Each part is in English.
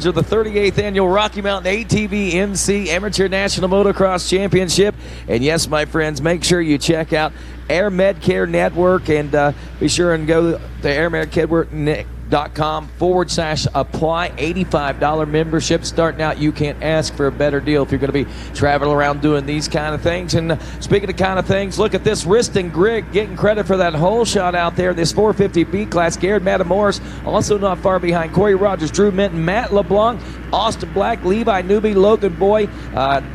of the 38th annual Rocky Mountain ATV NC Amateur National Motocross Championship. And yes, my friends, make sure you check out Air Medcare Network and be sure and go to airmedcare.com/apply. $85 membership starting out. You can't ask for a better deal if you're going to be traveling around doing these kind of things. And speaking of kind of things, look at this. Riston Grigg getting credit for that hole shot out there in this 450B class. Garrett Matamoros also not far behind. Corey Rogers, Drew Minton, Matt LeBlanc, Austin Black, Levi Newby, Logan Boy,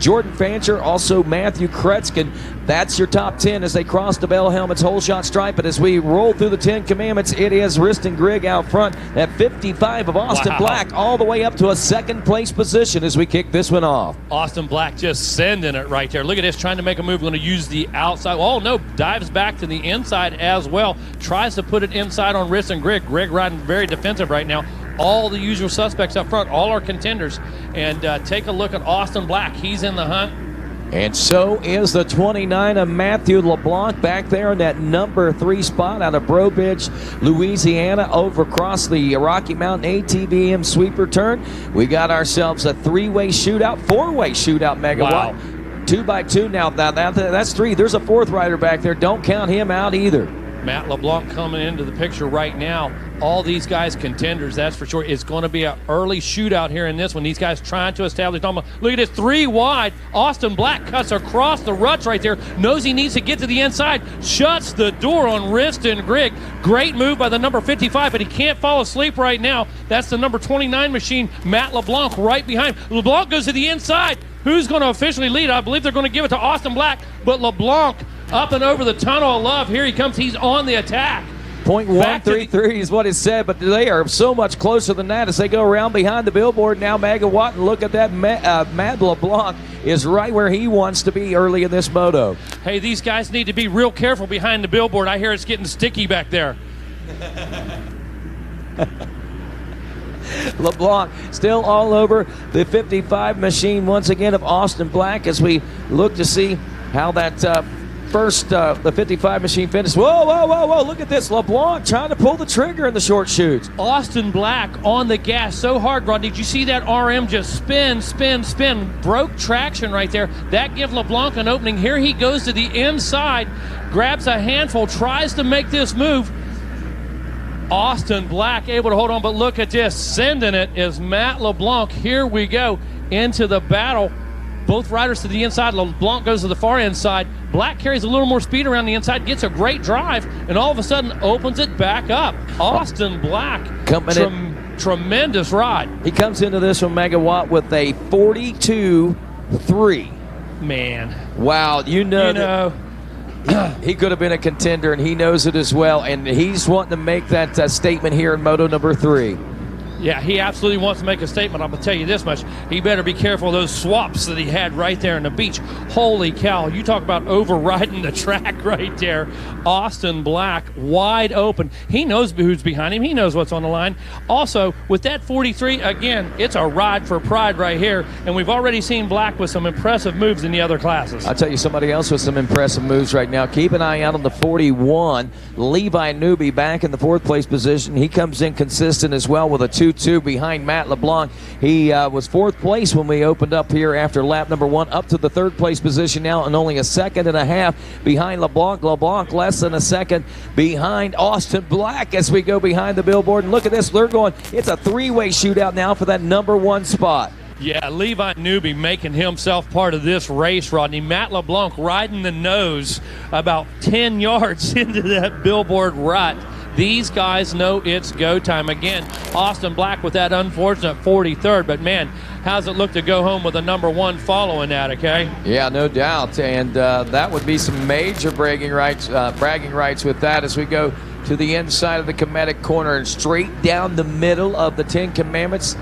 Jordan Fancher, also Matthew Kretzkin. That's your top 10 as they cross the bell helmets hole shot stripe. But as we roll through the 10 commandments, it is Riston Grigg out front at 55 of Austin Black, all the way up to a second place position as we kick this one off. Austin Black just sending it right there. Look at this, trying to make a move, going to use the outside. Oh no, dives back to the inside as well. Tries to put it inside on Riston Grigg. Grigg riding very defensive right now. All the usual suspects up front, all our contenders. And take a look at Austin Black. He's in the hunt. And so is the 29 of Matthew LeBlanc back there in that number 3 spot out of Breaux Bridge, Louisiana, over across the Rocky Mountain ATVM sweeper turn. We got ourselves a 3-way shootout, 4-way shootout megawatt. Wow. 2x2 now. That's 3. There's a 4th rider back there. Don't count him out either. Matt LeBlanc coming into the picture right now. All these guys contenders, that's for sure. It's going to be an early shootout here in this one. These guys trying to establish. Look at this, 3 wide. Austin Black cuts across the ruts right there. Knows he needs to get to the inside. Shuts the door on Riston Grigg. Great move by the number 55, but he can't fall asleep right now. That's the number 29 machine, Matt LeBlanc, right behind. LeBlanc goes to the inside. Who's going to officially lead? I believe they're going to give it to Austin Black, but LeBlanc up and over the tunnel of love. Here he comes. He's on the attack. .133 is what it said, but they are so much closer than that as they go around behind the billboard now. Megawatt, and look at that. Matt LeBlanc is right where he wants to be early in this moto. Hey, these guys need to be real careful behind the billboard. I hear it's getting sticky back there. LeBlanc still all over the 55 machine once again of Austin Black as we look to see how that the 55 machine finished. Whoa, look at this. LeBlanc trying to pull the trigger in the short chutes. Austin Black on the gas so hard, Ron. Did you see that RM just spin? Broke traction right there. That gives LeBlanc an opening. Here he goes to the inside, grabs a handful, tries to make this move. Austin Black able to hold on, but look at this. Sending it is Matt LeBlanc. Here we go into the battle. Both riders to the inside. LeBlanc goes to the far inside. Black carries a little more speed around the inside, gets a great drive, and all of a sudden opens it back up. Austin Black, tremendous ride. He comes into this one, Megawatt, with a 42.3. Man. Wow, you know. He could have been a contender, and he knows it as well, and he's wanting to make that statement here in Moto number 3. Yeah, he absolutely wants to make a statement. I'm going to tell you this much. He better be careful of those swaps that he had right there on the beach. Holy cow. You talk about overriding the track right there. Austin Black wide open. He knows who's behind him. He knows what's on the line. Also, with that 43, again, it's a ride for pride right here. And we've already seen Black with some impressive moves in the other classes. I'll tell you somebody else with some impressive moves right now. Keep an eye out on the 41. Levi Newby back in the 4th place position. He comes in consistent as well with a 2-2 behind Matt LeBlanc. He was 4th place when we opened up here after lap number 1, up to the 3rd place position now, and only a second and a half behind LeBlanc. LeBlanc less than a second behind Austin Black as we go behind the billboard. And look at this, they're going, it's a 3-way shootout now for that number 1 spot. Yeah, Levi Newby making himself part of this race, Rodney. Matt LeBlanc riding the nose about 10 yards into that billboard rut. These guys know it's go time. Again, Austin Black with that unfortunate 43rd, but man, how's it look to go home with a number 1 following that, okay? Yeah, no doubt, and that would be some major bragging rights with that as we go to the inside of the Cometic corner and straight down the middle of the 10 commandments.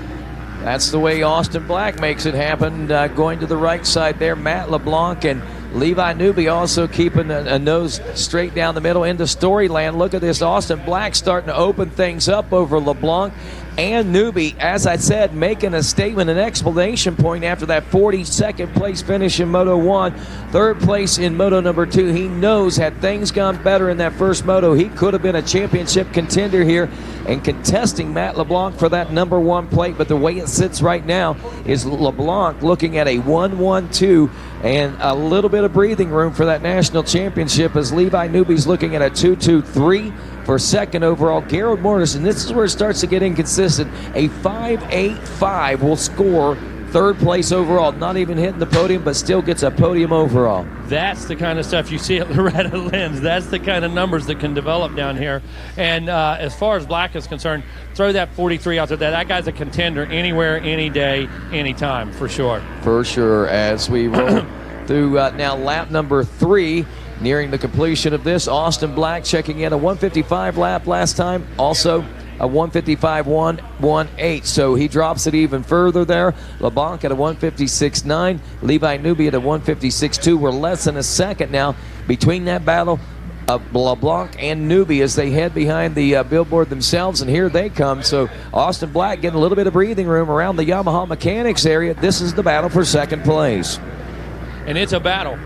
That's the way Austin Black makes it happen, going to the right side there. Matt LeBlanc and Levi Newby also keeping a nose straight down the middle into Storyland. Look at this, Austin Black starting to open things up over LeBlanc. and Newby, as I said, making a statement, an explanation point after that 42nd place finish in Moto 1, third place in Moto number 2. He knows had things gone better in that first Moto, he could have been a championship contender here and contesting Matt LeBlanc for that number 1 plate. But the way it sits right now is LeBlanc looking at a 1-1-2 and a little bit of breathing room for that national championship, as Levi Newby's looking at a 2-2-3 for second overall. Garrett Morris, and this is where it starts to get inconsistent, a 5-8-5 will score third place overall. Not even hitting the podium, but still gets a podium overall. That's the kind of stuff you see at Loretta Lynn's. That's the kind of numbers that can develop down here. And as far as Black is concerned, throw that 43 out there. That guy's a contender anywhere, any day, anytime, for sure. For sure. As we roll through now lap number 3, nearing the completion of this, Austin Black checking in a 155 lap last time, also a 155.118, so he drops it even further there. LeBlanc at a 156.9, Levi Newby at a 156.2. We're less than a second now between that battle of LeBlanc and Newby as they head behind the billboard themselves, and here they come. So Austin Black getting a little bit of breathing room around the Yamaha Mechanics area. This is the battle for second place. And it's a battle.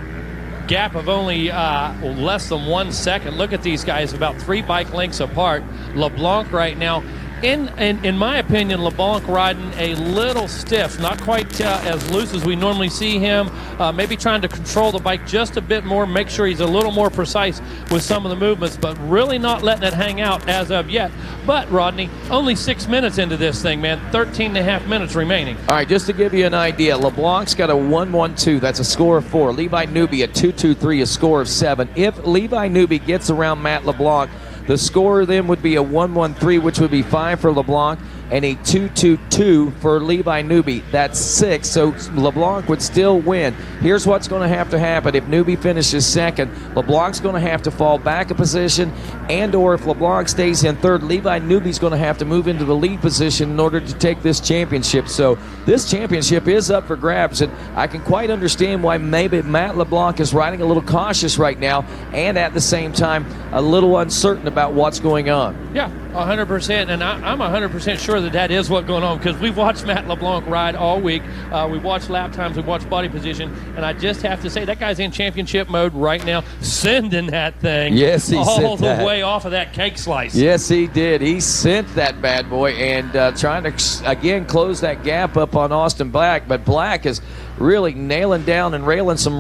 Gap of only less than 1 second. Look at these guys, about 3 bike lengths apart. LeBlanc right now, in my opinion, LeBlanc riding a little stiff, not quite as loose as we normally see him. Maybe trying to control the bike just a bit more, make sure he's a little more precise with some of the movements, but really not letting it hang out as of yet. But, Rodney, only 6 minutes into this thing, man. 13.5 minutes remaining. All right, just to give you an idea, LeBlanc's got a 1-1-2. That's a score of 4. Levi Newby a 2-2-3, a score of 7. If Levi Newby gets around Matt LeBlanc, the score then would be a 1-1-3, which would be 5 for LeBlanc, and a 2-2-2 for Levi Newby. That's 6, so LeBlanc would still win. Here's what's going to happen. If Newby finishes second, LeBlanc's going to have to fall back a position, and or if LeBlanc stays in third, Levi Newby's going to have to move into the lead position in order to take this championship. So this championship is up for grabs, and I can quite understand why maybe Matt LeBlanc is riding a little cautious right now, and at the same time a little uncertain about what's going on. Yeah, 100%, and I'm 100% sure that is what's going on, because we've watched Matt LeBlanc ride all week. We've watched lap times, we've watched body position, and I just have to say that guy's in championship mode right now, sending that thing all the way off of that cake slice. Yes, he did. He sent that bad boy, and trying to, again, close that gap up on Austin Black, but Black is really nailing down and railing some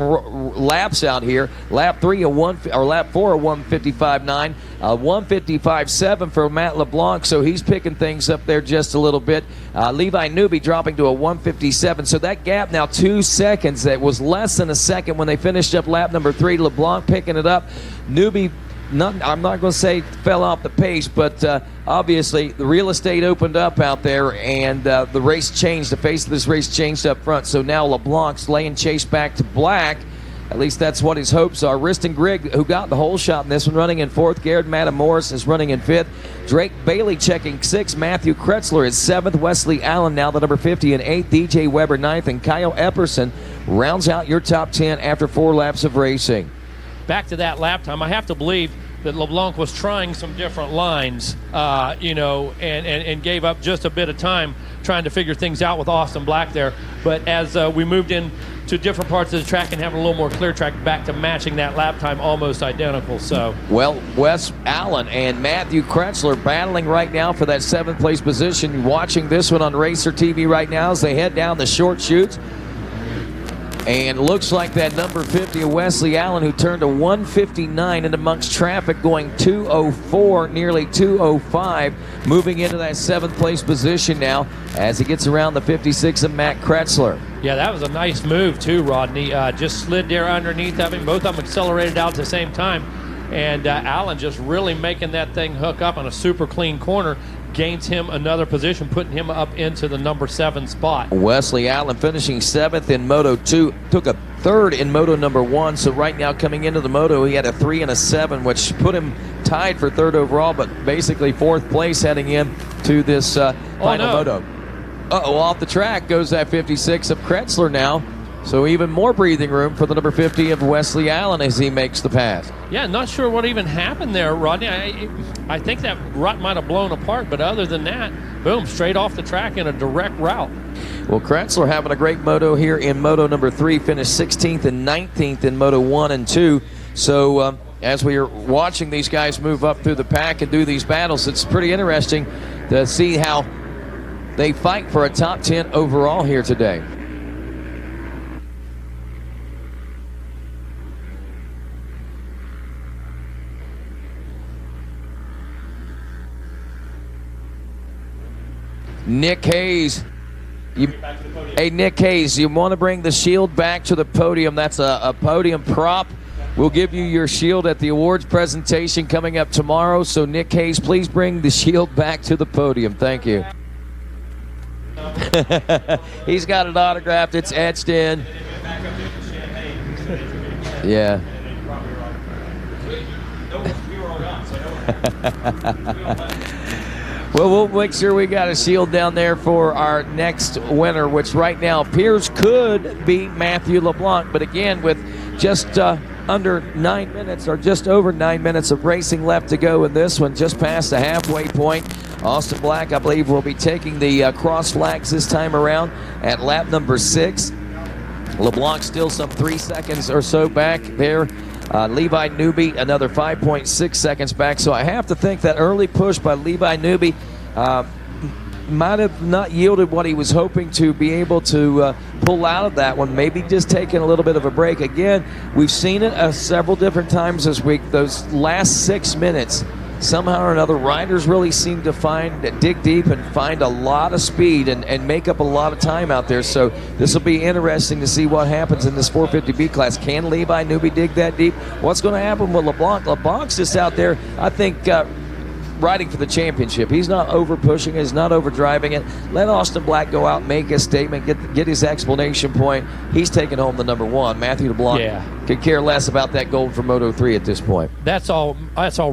laps out here. Lap 4 a 155.9, 155.7 for Matt LeBlanc, so he's picking things up there just a little bit. Levi Newby dropping to a 157, so that gap now 2 seconds. That was less than a second when they finished up lap number 3. LeBlanc picking it up. Newby, I'm not going to say fell off the pace, but obviously the real estate opened up out there, and the race changed. The face of this race changed up front, so now LeBlanc's laying chase back to Black. At least that's what his hopes are. Riston Grigg, who got the whole shot in this one, running in 4th. Garrett Morris is running in 5th. Drake Bailey checking 6th. Matthew Kretzler is 7th. Wesley Allen now the number 50 in 8th. DJ Weber 9th. And Kyle Epperson rounds out your top 10 after 4 laps of racing. Back to that lap time, I have to believe that LeBlanc was trying some different lines, and gave up just a bit of time trying to figure things out with Austin Black there. But as we moved in to different parts of the track and having a little more clear track, back to matching that lap time almost identical. So, well, Wes Allen and Matthew Kretzler battling right now for that 7th place position. Watching this one on RacerTV right now as they head down the short chutes. And looks like that number 50 of Wesley Allen, who turned a 159 and amongst traffic, going 204, nearly 205, moving into that 7th place position now as he gets around the 56 of Matt Kretzler. Yeah, that was a nice move too, Rodney. Just slid there underneath of him. Both of them accelerated out at the same time. And Allen just really making that thing hook up on a super clean corner. Gains him another position, putting him up into the number 7 spot. Wesley Allen finishing 7th in Moto 2, took a 3rd in Moto number 1, so right now coming into the Moto he had a 3 and a 7, which put him tied for 3rd overall, but basically 4th place heading in to this final Moto. Off the track goes that 56 of Kretzler now. So even more breathing room for the number 50 of Wesley Allen as he makes the pass. Yeah, not sure what even happened there, Rodney. I think that rut might have blown apart, but other than that, boom, straight off the track in a direct route. Well, Kratzler having a great moto here in Moto number 3, finished 16th and 19th in Moto 1 and 2. So as we are watching these guys move up through the pack and do these battles, it's pretty interesting to see how they fight for a top 10 overall here today. Nick Hayes. Hey, Nick Hayes, you want to bring the shield back to the podium. That's a podium prop. We'll give you your shield at the awards presentation coming up tomorrow. So, Nick Hayes, please bring the shield back to the podium. Thank you. He's got it autographed. It's etched in. Yeah. Well, we'll make sure we got a shield down there for our next winner, which right now appears could be Matthew LeBlanc. But again, with just under 9 minutes, or just over 9 minutes of racing left to go in this one, just past the halfway point, Austin Black, I believe, will be taking the cross flags this time around at lap number 6. LeBlanc still some 3 seconds or so back there. Levi Newby another 5.6 seconds back. So I have to think that early push by Levi Newby might have not yielded what he was hoping to be able to pull out of that one. Maybe just taking a little bit of a break. Again, we've seen it several different times this week. Those last 6 minutes, somehow or another, riders really seem to dig deep and find a lot of speed and make up a lot of time out there. So this will be interesting to see what happens in this 450B class. Can Levi Newby dig that deep? What's going to happen with LeBlanc? LeBlanc's just out there, I think, riding for the championship. He's not over pushing it. He's not over driving it. Let Austin Black go out, make a statement, get his explanation point. He's taking home the number 1. Matthew LeBlanc could care less about that gold for Moto 3 at this point. That's all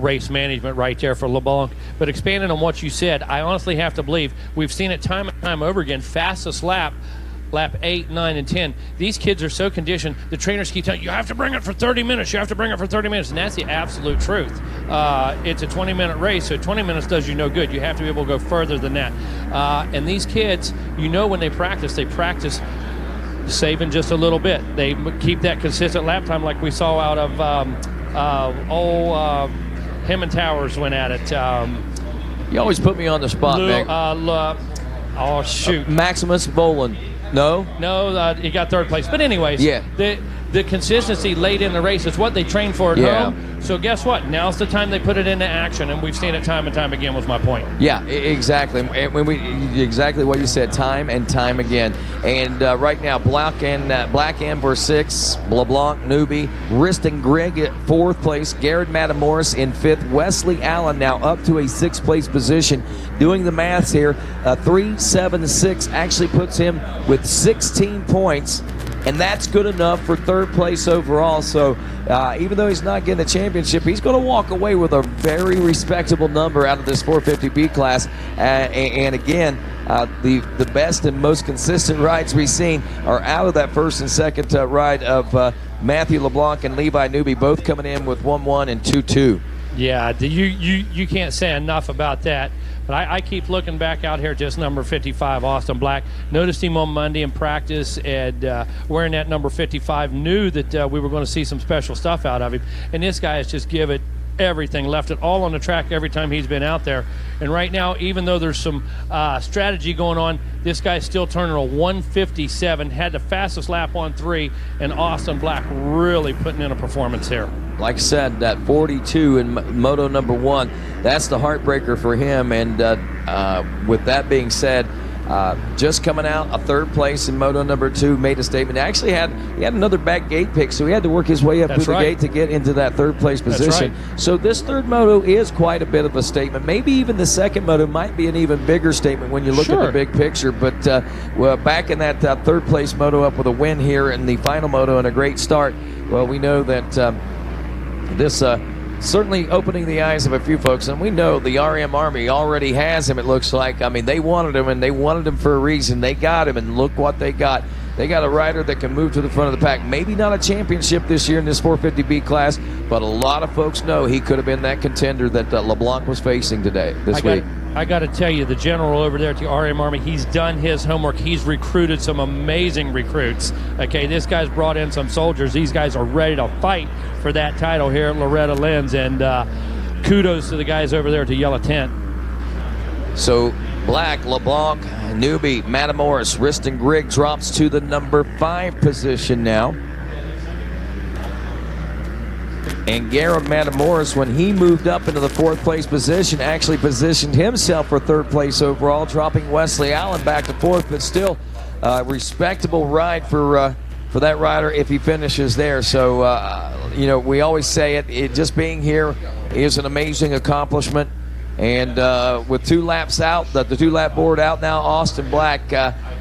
race management right there for LeBlanc. But expanding on what you said, I honestly have to believe we've seen it time and time over again. Fastest lap 8, 9, and 10. These kids are so conditioned. The trainers keep telling you have to bring it for 30 minutes. You have to bring it for 30 minutes. And that's the absolute truth. It's a 20-minute race, so 20 minutes does you no good. You have to be able to go further than that. And these kids, when they practice saving just a little bit. They keep that consistent lap time like we saw out of him and Towers went at it. You always put me on the spot, Nick. Maximus Volan. No, he got 3rd place. But anyways, the consistency late in the race is what they train for at home. So guess what? Now's the time they put it into action, and we've seen it time and time again. Was my point. Yeah, exactly. Exactly what you said, time and time again. And right now, Black Amber 6, LeBlanc, Newby, Riston Grigg at 4th place, Garrett Matamoros in 5th, Wesley Allen now up to a 6th place position. Doing the maths here, 3-7-6 actually puts him with 16 points. And that's good enough for 3rd place overall. So even though he's not getting a championship, he's going to walk away with a very respectable number out of this 450B class. And again, the best and most consistent rides we've seen are out of that 1st and 2nd ride of Matthew LeBlanc and Levi Newby, both coming in with 1-1 and 2-2. Yeah, you can't say enough about that. But I keep looking back out here, just number 55, Austin Black. Noticed him on Monday in practice and wearing that number 55. Knew that we were going to see some special stuff out of him. And this guy has just given everything, left it all on the track every time he's been out there. And right now, even though there's some strategy going on, this guy's still turning a 157, had the fastest lap on 3, and Austin Black really putting in a performance here. Like I said, that 42 in Moto number 1, that's the heartbreaker for him. And with that being said, just coming out a 3rd place in Moto number 2, made a statement. Actually he had another back gate pick, so he had to work his way up through the gate to get into that 3rd place position. So this 3rd Moto is quite a bit of a statement. Maybe even the 2nd Moto might be an even bigger statement when you look at the big picture. But back in that 3rd place Moto up with a win here in the final Moto and a great start. Well, we know that this certainly opening the eyes of a few folks, and we know the RM Army already has him, it looks like. I mean, they wanted him, and they wanted him for a reason. They got him, and look what they got. they got a rider that can move to the front of the pack. Maybe not a championship this year in this 450B class, but a lot of folks know he could have been that contender that LeBlanc was facing this week. I got to tell you, the general over there at the RM Army, he's done his homework. He's recruited some amazing recruits. Okay, this guy's brought in some soldiers. These guys are ready to fight for that title here at Loretta Lynn's, and kudos to the guys over there at the yellow tent. So Black, LeBlanc, Newby, Matamoros, Riston Grigg drops to the number 5 position now. And Garrett Matamoros, when he moved up into the 4th place position, actually positioned himself for 3rd place overall, dropping Wesley Allen back to 4th, but still a respectable ride for that rider if he finishes there. So, you know, we always say it just being here is an amazing accomplishment. And with 2 laps out, the 2-lap board out now, Austin Black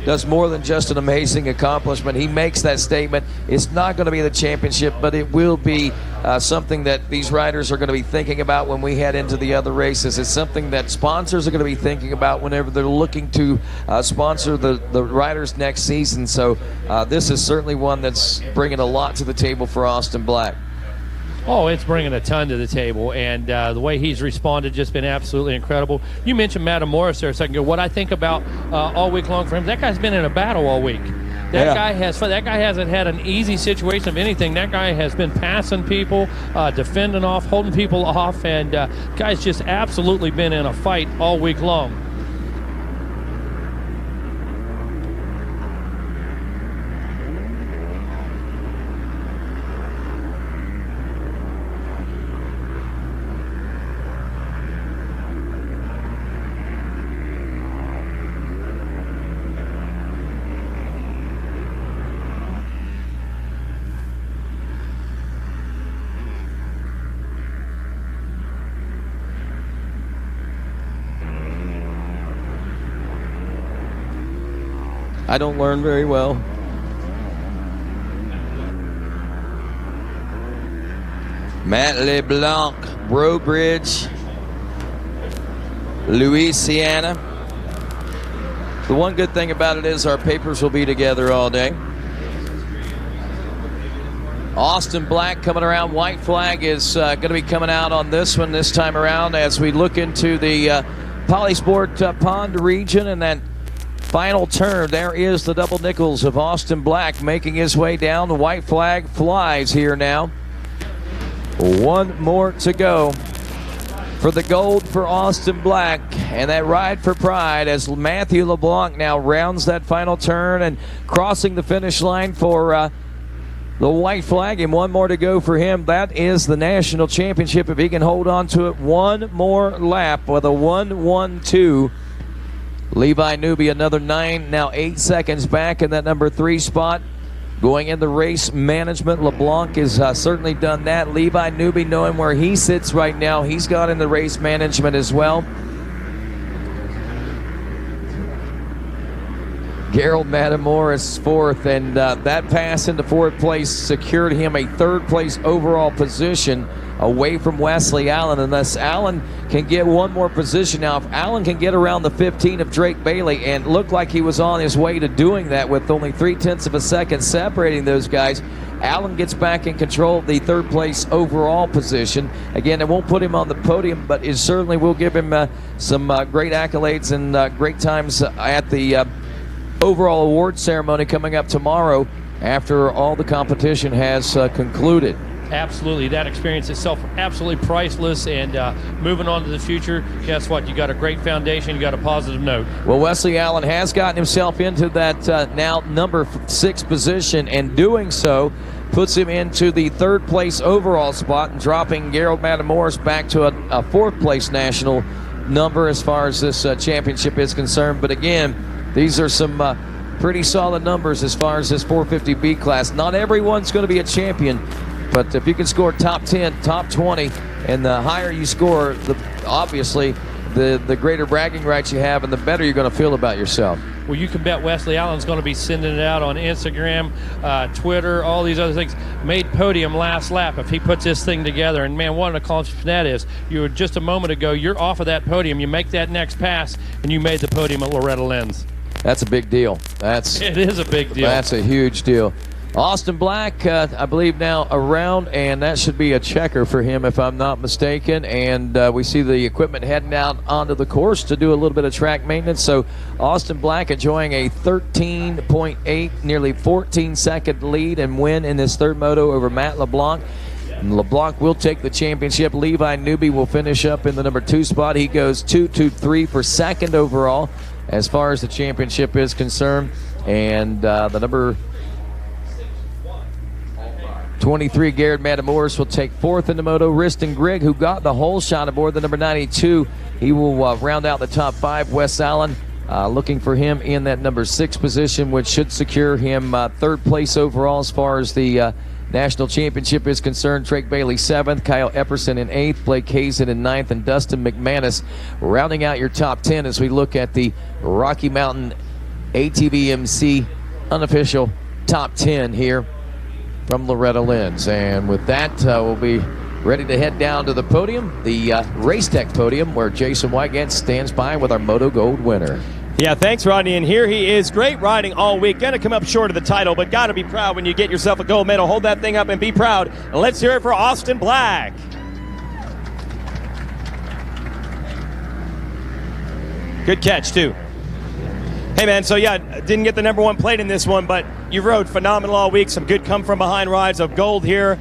does more than just an amazing accomplishment. He makes that statement. It's not going to be the championship, but it will be something that these riders are going to be thinking about when we head into the other races. It's something that sponsors are going to be thinking about whenever they're looking to sponsor the riders next season. So this is certainly one that's bringing a lot to the table for Austin Black. Oh, it's bringing a ton to the table, and the way he's responded just been absolutely incredible. You mentioned Matamoros there a second ago. What I think about all week long for him, that guy's been in a battle all week. That guy hasn't had an easy situation of anything. That guy has been passing people, defending off, holding people off, and guy's just absolutely been in a fight all week long. I don't learn very well. Matt LeBlanc, Brobridge, Louisiana. The one good thing about it is our papers will be together all day. Austin Black coming around. White flag is going to be coming out on this one this time around as we look into the Polysport Pond region, and that final turn, there is the double nickels of Austin Black making his way down. The white flag flies here now. One more to go for the gold for Austin Black, and that ride for pride as Matthew LeBlanc now rounds that final turn and crossing the finish line for the white flag, and one more to go for him. That is the national championship if he can hold on to it one more lap with a 1-1-2. Levi Newby another 9, now 8 seconds back in that number 3 spot. Going into race management, LeBlanc has certainly done that. Levi Newby, knowing where he sits right now, he's got into race management as well. Gerald Matamoros 4th, and that pass into 4th place secured him a 3rd place overall position away from Wesley Allen, unless Allen can get one more position. Now, if Allen can get around the 15 of Drake Bailey, and looked like he was on his way to doing that with only 0.3 of a second separating those guys, Allen gets back in control of the 3rd place overall position. Again, it won't put him on the podium, but it certainly will give him some great accolades and great times at the overall award ceremony coming up tomorrow after all the competition has concluded. Absolutely. That experience itself absolutely priceless, and moving on to the future, guess what? You got a great foundation, you got a positive note. Well, Wesley Allen has gotten himself into that now number 6 position, and doing so puts him into the 3rd place overall spot and dropping Gerald Matamoros back to a 4th place national number as far as this championship is concerned. But again, these are some pretty solid numbers as far as this 450B class. Not everyone's going to be a champion, but if you can score top 10, top 20, and the higher you score, obviously the greater bragging rights you have and the better you're going to feel about yourself. Well, you can bet Wesley Allen's going to be sending it out on Instagram, Twitter, all these other things. Made podium last lap if he puts this thing together. And, man, what an accomplishment that is. You were just a moment ago, you're off of that podium. You make that next pass, and you made the podium at Loretta Lynn's. That's a big deal. It is a big deal. That's a huge deal. Austin Black, I believe now around, and that should be a checker for him if I'm not mistaken. And we see the equipment heading out onto the course to do a little bit of track maintenance. So Austin Black enjoying a 13.8, nearly 14-second lead and win in this third moto over Matt LeBlanc. And LeBlanc will take the championship. Levi Newby will finish up in the number 2 spot. He goes 2-2-3 for second overall as far as the championship is concerned. And the number 23, Garrett Matamoros, will take 4th in the moto. Riston Grigg, who got the whole shot aboard the number 92, he will round out the top 5. Wes Allen looking for him in that number 6 position, which should secure him 3rd place overall as far as the national championship is concerned. Drake Bailey 7th, Kyle Epperson in 8th, Blake Hazen in 9th, and Dustin McManus rounding out your top 10 as we look at the Rocky Mountain ATVMC unofficial top 10 here from Loretta Lynn's. And with that, we'll be ready to head down to the podium, the Racetech podium, where Jason Wygant stands by with our Moto Gold winner. Yeah, thanks, Rodney. And here he is, great riding all week. Going to come up short of the title, but got to be proud when you get yourself a gold medal. Hold that thing up and be proud. And let's hear it for Austin Black. Good catch, too. Hey, man, so yeah, didn't get the number 1 plate in this one, but you rode phenomenal all week. Some good come-from-behind rides of gold here.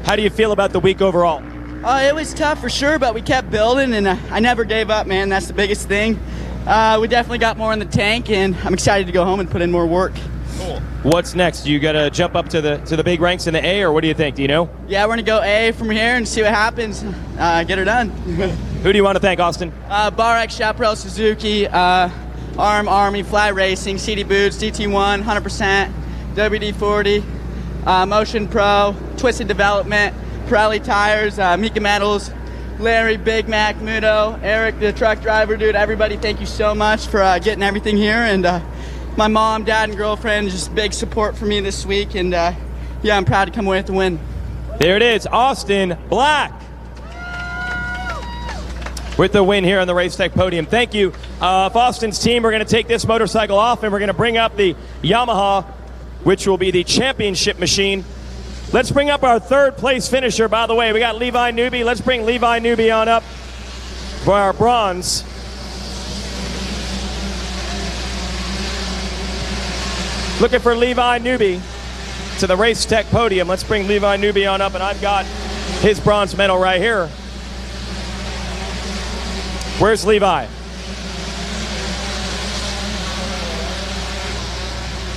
How do you feel about the week overall? It was tough for sure, but we kept building, and I never gave up, man. That's the biggest thing. We definitely got more in the tank, and I'm excited to go home and put in more work. Cool. What's next? You got to jump up to the big ranks in the A, or what do you think? Do you know? Yeah, we're going to go A from here and see what happens. Get her done. Who do you want to thank, Austin? Barek, Chaparral, Suzuki, ARM, Army, Fly Racing, CD Boots, DT1, 100%, WD-40, Motion Pro, Twisted Development, Pirelli Tires, Mika Metals, Larry, Big Mac, Moto, Eric, the truck driver, dude, everybody, thank you so much for getting everything here. And my mom, dad, and girlfriend, just big support for me this week. And yeah, I'm proud to come away with the win. There it is, Austin Black with the win here on the Racetech podium. Thank you. Austin's team, we're going to take this motorcycle off and we're going to bring up the Yamaha, which will be the championship machine. Let's bring up our 3rd place finisher, by the way. We got Levi Newby. Let's bring Levi Newby on up for our bronze. Looking for Levi Newby to the Racetech podium. Let's bring Levi Newby on up, and I've got his bronze medal right here. Where's Levi?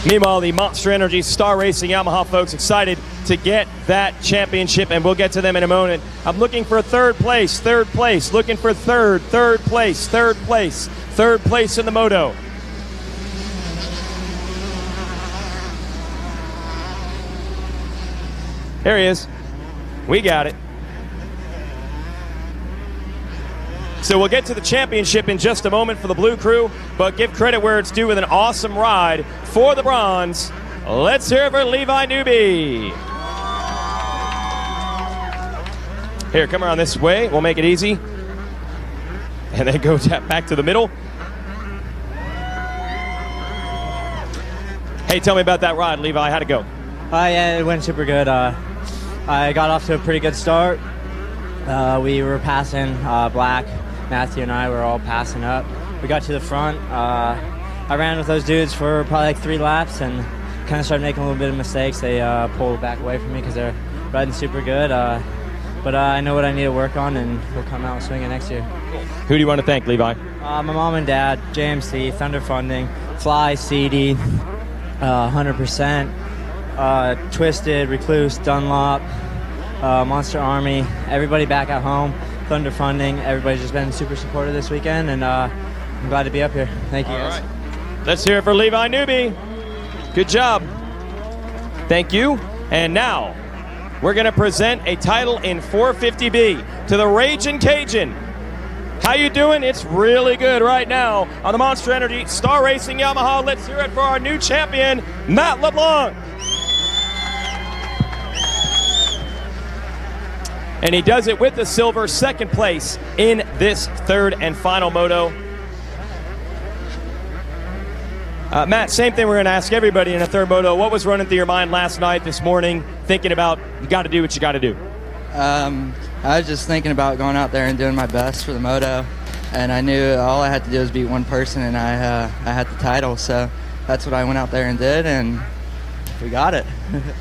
Meanwhile, the Monster Energy Star Racing Yamaha folks excited to get that championship, and we'll get to them in a moment. I'm looking for 3rd place, looking for third place in the Moto. There he is. We got it. So we'll get to the championship in just a moment for the Blue Crew, but give credit where it's due with an awesome ride for the bronze. Let's hear it for Levi Newby. Here, come around this way. We'll make it easy. And then go back to the middle. Hey, tell me about that ride, Levi. How'd it go? Yeah, it went super good. I got off to a pretty good start. We were passing Black. Matthew and I were all passing up. We got to the front. I ran with those dudes for probably like 3 laps and kind of started making a little bit of mistakes. They pulled back away from me because they're riding super good. But I know what I need to work on, and we'll come out swinging next year. Who do you want to thank, Levi? My mom and dad, JMC, Thunder Funding, Fly, CD, 100%, Twisted, Recluse, Dunlop, Monster Army, everybody back at home, Thunder Funding. Everybody's just been super supportive this weekend, and I'm glad to be up here. Thank you, guys. Right. Let's hear it for Levi Newby. Good job. Thank you. And now we're going to present a title in 450B to the Ragin' Cajun. How you doing? It's really good right now on the Monster Energy Star Racing Yamaha. Let's hear it for our new champion, Matt LeBlanc. And he does it with the silver, 2nd place in this 3rd and final moto. Matt, same thing we're going to ask everybody in a third moto. What was running through your mind last night, this morning, thinking about you got to do what you got to do? I was just thinking about going out there and doing my best for the moto, and I knew all I had to do was beat one person, and I had the title. So that's what I went out there and did, and we got it.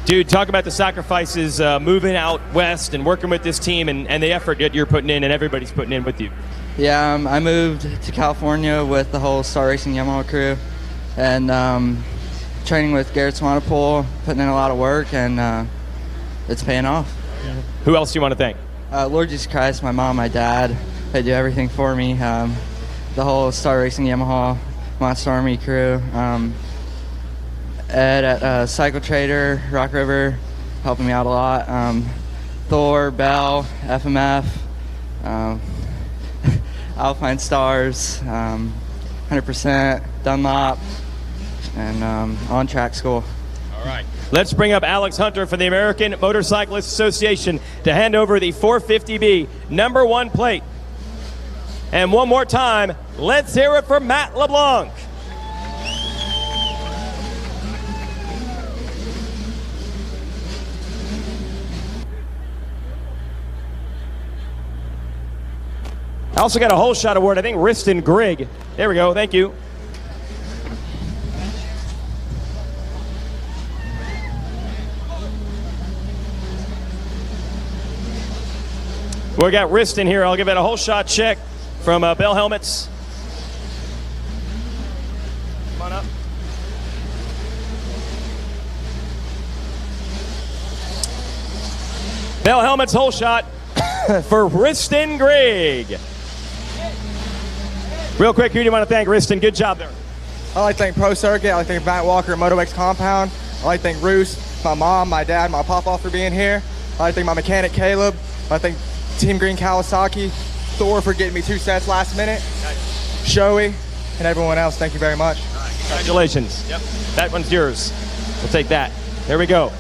Dude, talk about the sacrifices moving out west and working with this team and the effort that you're putting in and everybody's putting in with you. Yeah, I moved to California with the whole Star Racing Yamaha crew, and training with Garrett Swanepoel, putting in a lot of work, and it's paying off. Who else do you want to thank? Lord Jesus Christ, my mom, my dad, they do everything for me. The whole Star Racing Yamaha Monster Army crew. Ed at Cycle Trader, Rock River, helping me out a lot. Thor, Bell, FMF, Alpine Stars, 100%, Dunlop, and On Track School. All right. Let's bring up Alex Hunter from the American Motorcyclist Association to hand over the 450B #1 plate. And one more time, let's hear it for Matt LeBlanc. I also got a whole shot award, I think Riston Grigg. There we go, thank you. We got Riston here. I'll give it a whole shot check from Bell Helmets. Come on up. Bell Helmets whole shot for Riston Grigg. Real quick, who do you want to thank, Riston? Good job there. I'd like to thank Pro Circuit. I'd like to thank Matt Walker at MotoX Compound. I'd like to thank Roos, my mom, my dad, my papa for being here. I'd like to thank my mechanic, Caleb. I'd like to thank Team Green Kawasaki, Thor for getting me 2 sets last minute, Shoei, and everyone else. Thank you very much. Congratulations. Yep. That one's yours. We'll take that. There we go.